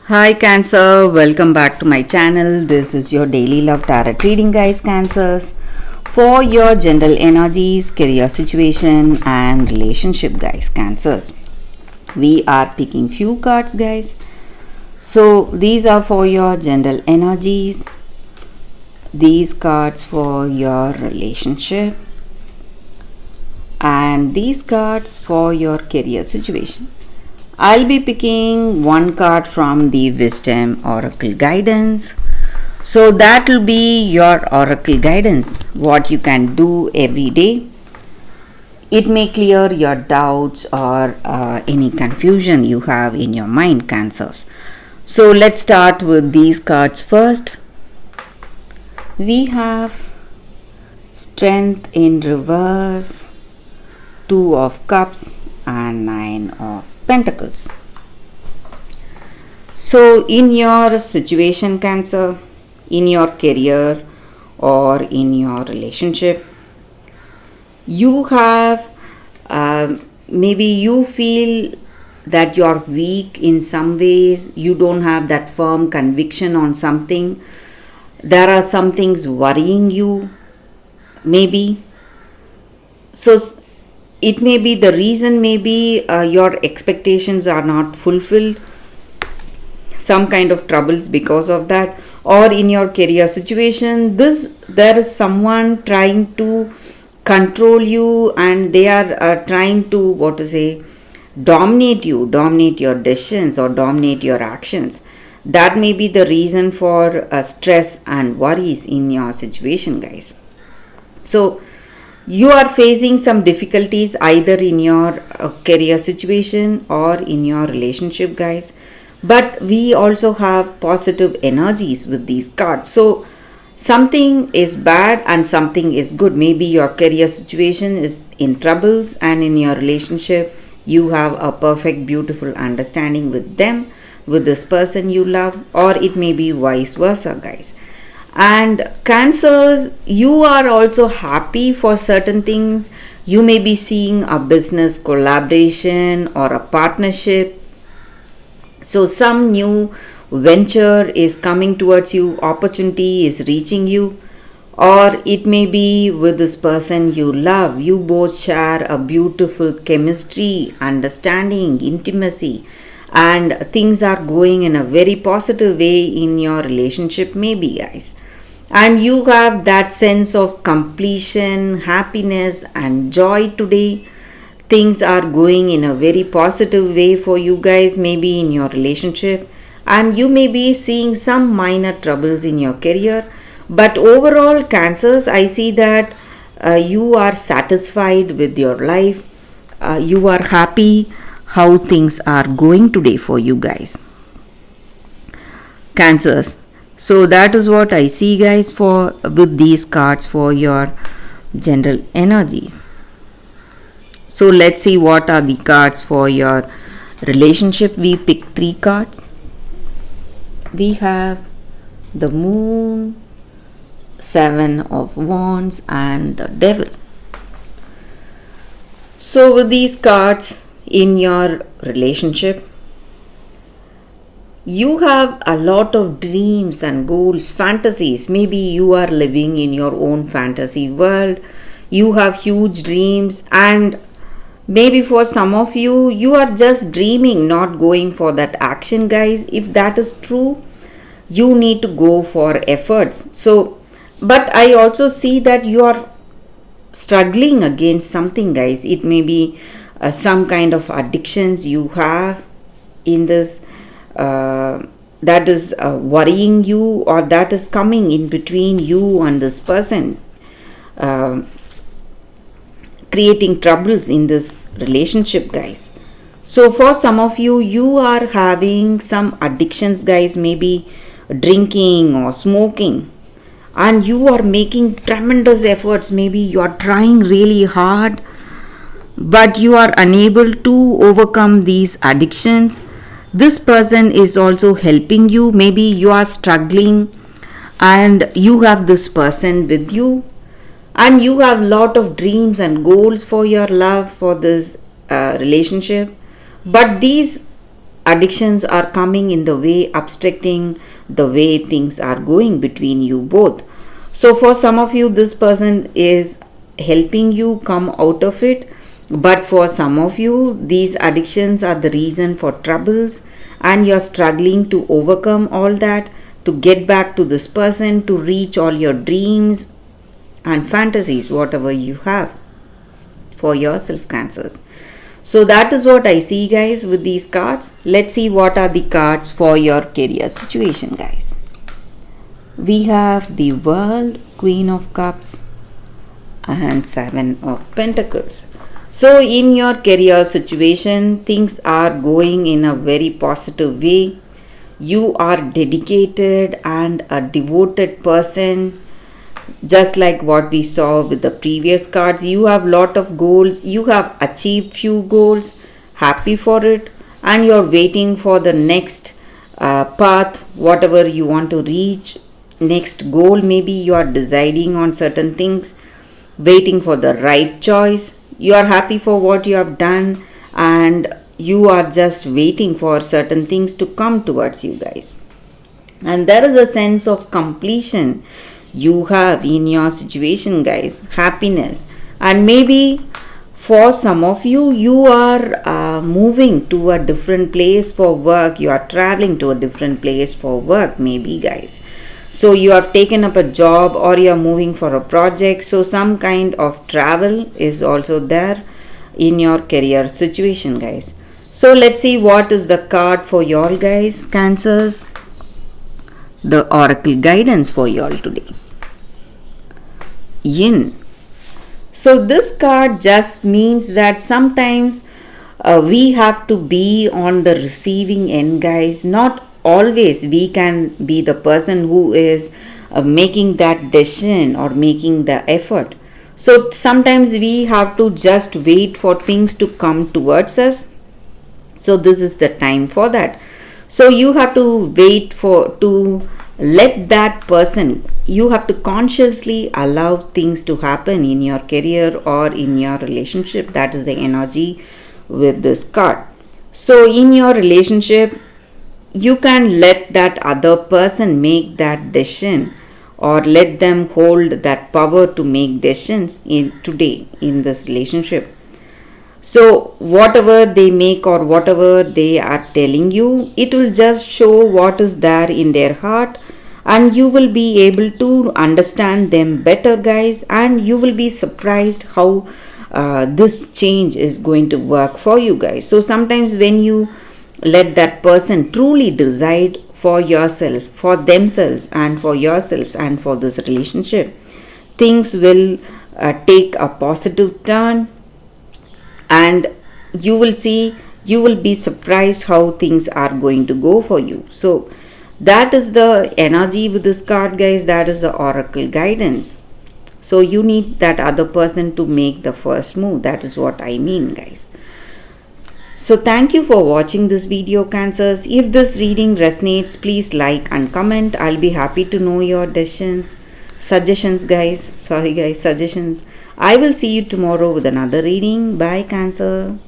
Hi Cancer, welcome back to my channel. This is your daily love tarot reading, guys. Cancers, for your general energies, career situation and relationship, guys. Cancers, we are picking few cards, guys. So these are for your general energies, these cards for your relationship, and these cards for your career situation. I'll be picking one card from the Wisdom Oracle Guidance. So that will be your Oracle Guidance, what you can do every day. It may clear your doubts or any confusion you have in your mind, Cancers. So let's start with these cards first. We have Strength in Reverse, Two of Cups, and Nine of Pentacles. So in your situation, Cancer, in your career or in your relationship, you have maybe you feel that you're weak in some ways, you don't have that firm conviction on something, there are some things worrying you maybe. So it may be the reason, maybe your expectations are not fulfilled, some kind of troubles because of that. Or in your career situation, there is someone trying to control you, and they are trying to dominate you, dominate your decisions or dominate your actions. That may be the reason for stress and worries in your situation, guys. So you are facing some difficulties either in your career situation or in your relationship, guys. But we also have positive energies with these cards. So something is bad and something is good. Maybe your career situation is in troubles, and in your relationship you have a perfect, beautiful understanding with them, with this person you love, or it may be vice versa, guys. And Cancers, you are also happy for certain things. You may be seeing a business collaboration or a partnership. So some new venture is coming towards you, opportunity is reaching you, or it may be with this person you love. You both share a beautiful chemistry, understanding, intimacy, and things are going in a very positive way in your relationship, maybe, guys. And you have that sense of completion, happiness, and joy today. Things are going in a very positive way for you guys, maybe in your relationship, and you may be seeing some minor troubles in your career. But overall, Cancers, I see that you are satisfied with your life. You are happy how things are going today for you guys, Cancers. So that is what I see, guys, for with these cards for your general energies. So let's see what are the cards for your relationship. We picked three cards. We have the Moon, Seven of Wands, and the Devil. So with these cards in your relationship, you have a lot of dreams and goals, fantasies. Maybe you are living in your own fantasy world. You have huge dreams, and maybe for some of you, you are just dreaming, not going for that action, guys. If that is true, you need to go for efforts. So, but I also see that you are struggling against something, guys. It may be some kind of addictions you have in this, that is worrying you, or that is coming in between you and this person, creating troubles in this relationship, guys. So for some of you, you are having some addictions, guys, maybe drinking or smoking, and you are making tremendous efforts. Maybe you are trying really hard, but you are unable to overcome these addictions. This person is also helping you. Maybe you are struggling and you have this person with you, and you have lot of dreams and goals for your love, for this relationship. But these addictions are coming in the way, obstructing the way things are going between you both. So for some of you, this person is helping you come out of it, but for some of you, these addictions are the reason for troubles, and you're struggling to overcome all that, to get back to this person, to reach all your dreams and fantasies, whatever you have for yourself, Cancers. So that is what I see, guys, with these cards. Let's see what are the cards for your career situation, guys. We have the World, Queen of Cups, and Seven of Pentacles. So in your career situation, things are going in a very positive way. You are dedicated and a devoted person, just like what we saw with the previous cards. You have lot of goals, you have achieved few goals, happy for it, and you're waiting for the next path, whatever you want to reach, next goal. Maybe you are deciding on certain things, waiting for the right choice. You are happy for what you have done, and you are just waiting for certain things to come towards you, guys. And there is a sense of completion you have in your situation, guys. Happiness. And maybe for some of you, you are moving to a different place for work. You are traveling to a different place for work, maybe, guys. So you have taken up a job, or you are moving for a project. So some kind of travel is also there in your career situation, guys. So let's see what is the card for y'all, guys, Cancers. The oracle guidance for y'all today. Yin. So this card just means that sometimes we have to be on the receiving end, guys. Not always we can be the person who is making that decision or making the effort. So sometimes we have to just wait for things to come towards us. So this is the time for that. So you have to wait to let that person, you have to consciously allow things to happen in your career or in your relationship. That is the energy with this card. So in your relationship, you can let that other person make that decision, or let them hold that power to make decisions in today in this relationship. So whatever they make or whatever they are telling you, it will just show what is there in their heart, and you will be able to understand them better, guys, and you will be surprised how this change is going to work for you, guys. So sometimes when you let that person truly decide for yourself, for themselves, and for yourselves, and for this relationship, things will take a positive turn, and you will see, you will be surprised how things are going to go for you. So that is the energy with this card, guys. That is the oracle guidance. So you need that other person to make the first move. That is what I mean, guys. So thank you for watching this video, Cancers. If this reading resonates, please like and comment. I'll be happy to know your suggestions, guys. Sorry, guys, suggestions. I will see you tomorrow with another reading. Bye, Cancer.